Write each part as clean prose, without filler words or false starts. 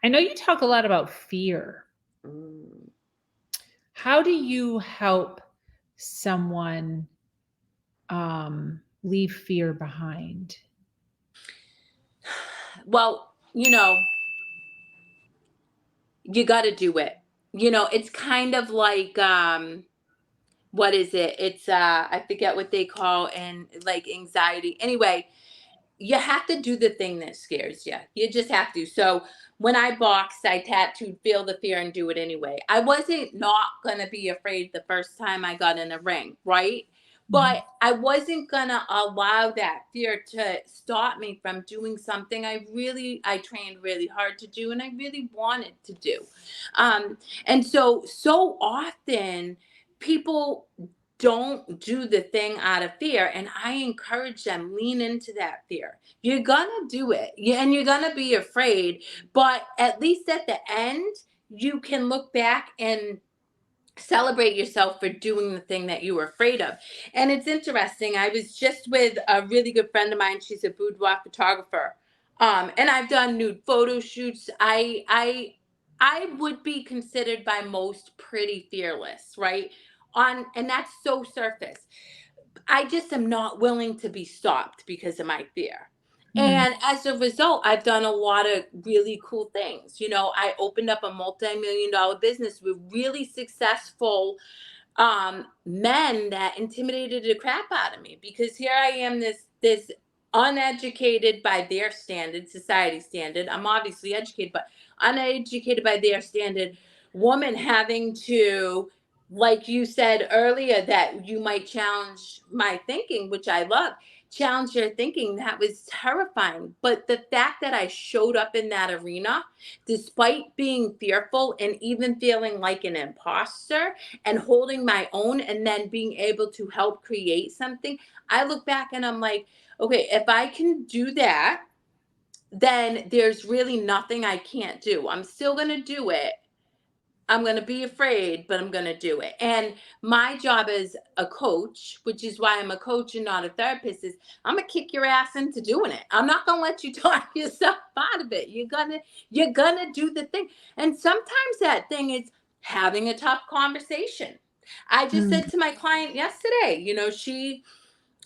I know you talk a lot about fear. Mm. How do you help someone leave fear behind? Well, you got to do it. It's kind of like what is it? It's I forget what they call and like anxiety. Anyway, you have to do the thing that scares you. You just have to. So when I boxed, I tattooed, feel the fear and do it anyway. I wasn't not going to be afraid the first time I got in a ring, right? Mhm. But I wasn't going to allow that fear to stop me from doing something I trained really hard to do and I really wanted to do. And so often people don't do the thing out of fear, and I encourage them, lean into that fear. You're gonna do it, yeah, and you're gonna be afraid, but at least at the end you can look back and celebrate yourself for doing the thing that you were afraid of. And it's interesting, I was just with a really good friend of mine. She's a boudoir photographer, and I've done nude photo shoots. I would be considered by most pretty fearless, right? On And that's so surface. I just am not willing to be stopped because of my fear. Mm. And as a result, I've done a lot of really cool things. I opened up a multi-million-dollar business with really successful men that intimidated the crap out of me, because here I am, this uneducated by their standard, society standard. I'm obviously educated, but uneducated by their standard woman having to, like you said earlier, that you might challenge my thinking, which I love. Challenge your thinking. That was terrifying. But the fact that I showed up in that arena, despite being fearful and even feeling like an imposter, and holding my own and then being able to help create something, I look back and I'm like, okay, if I can do that, then there's really nothing I can't do. I'm still going to do it. I'm going to be afraid, but I'm going to do it. And my job as a coach, which is why I'm a coach and not a therapist, is I'm going to kick your ass into doing it. I'm not going to let you talk yourself out of it. You're going to do the thing. And sometimes that thing is having a tough conversation. I just Mm. said to my client yesterday,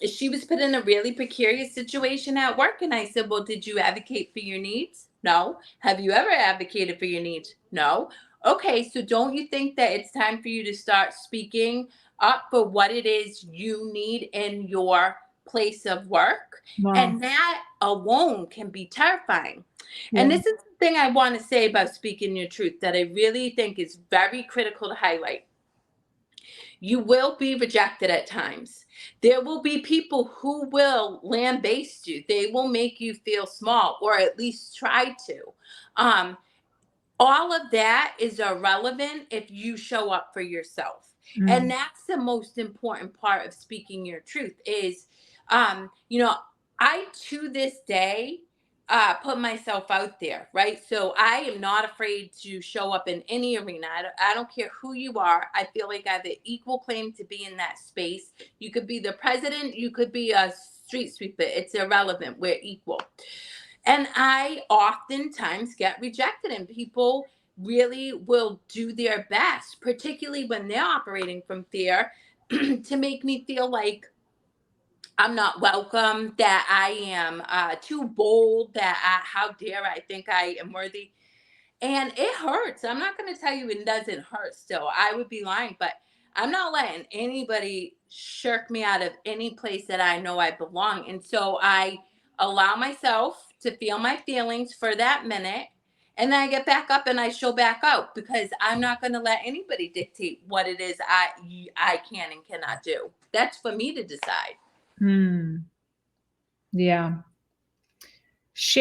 she was put in a really precarious situation at work, and I said, "Well, did you advocate for your needs? No. Have you ever advocated for your needs? No. Okay, so don't you think that it's time for you to start speaking up for what it is you need in your place of work?" Wow. And that alone can be terrifying. And Yeah. this is the thing I want to say about speaking your truth that I really think is very critical to highlight. You will be rejected at times. There will be people who will lambaste you. They will make you feel small, or at least try to. Um, all of that is irrelevant if you show up for yourself. And Mm. that's the most important part of speaking your truth is, um, you know, I to this day put myself out there, right? So I am not afraid to show up in any arena. I don't care who you are. I feel like I have an equal claim to be in that space. You could be the president, you could be a street sweeper. It's irrelevant. We're equal. And I oftentimes get rejected, and people really will do their best, particularly when they're operating from fear, to make me feel like I'm not welcome, that I am too bold, that how dare I think I am worthy. And it hurts. I'm not going to tell you it doesn't hurt still. I would be lying, but I'm not letting anybody shirk me out of any place that I know I belong. And so I allow myself to feel my feelings for that minute. And then I get back up and I show back out, because I'm not going to let anybody dictate what it is I can and cannot do. That's for me to decide. Mm. Yeah. Share